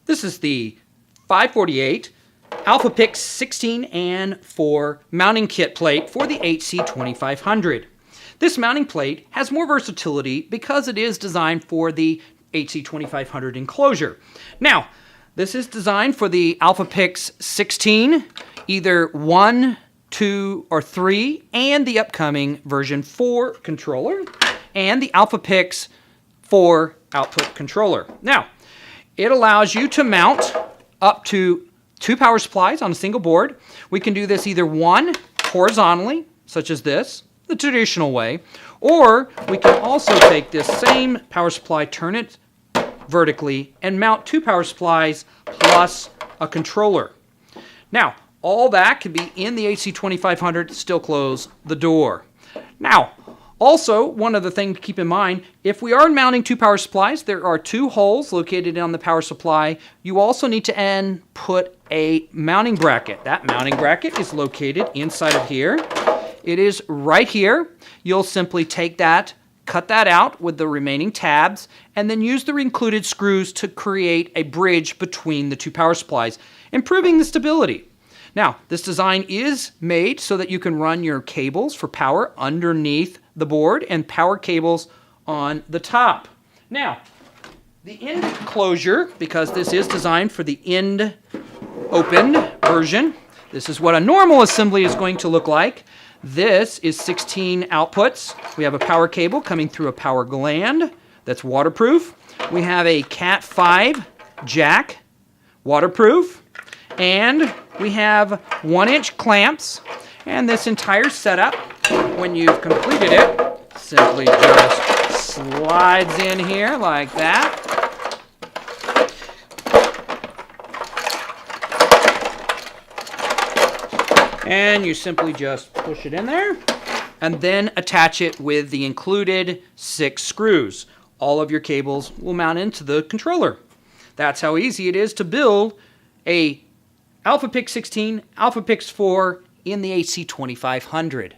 This is the 548 AlphaPix 16 and 4 mounting kit plate for the HC-2500. This mounting plate has more versatility because it is designed for the HC-2500 enclosure. Now, this is designed for the AlphaPix 16, either 1, 2, or 3, and the upcoming version 4 controller, and the AlphaPix 4 output controller. Now, it allows you to mount up to 2 power supplies on a single board. We can do this either one horizontally, such as this, the traditional way, or we can also take this same power supply, turn it vertically, and mount 2 power supplies plus a controller. Now, all that can be in the HC-2500, still close the door. Now, also, one other thing to keep in mind, if we are mounting 2 power supplies, there are 2 holes located on the power supply. You also need to put a mounting bracket. That mounting bracket is located inside of here. It is right here. You'll simply take that, cut that out with the remaining tabs, and then use the included screws to create a bridge between the 2 power supplies, improving the stability. Now, this design is made so that you can run your cables for power underneath the board and power cables on the top. Now, the end closure, because this is designed for the end opened version, this is what a normal assembly is going to look like. This is 16 outputs. We have a power cable coming through a power gland that's waterproof. We have a Cat 5 jack, waterproof. And we have 1-inch clamps. And this entire setup, when you've completed it, simply just slides in here like that. And you simply just push it in there and then attach it with the included 6 screws. All of your cables will mount into the controller. That's how easy it is to build a AlphaPix 16, AlphaPix 4 in the HC-2500.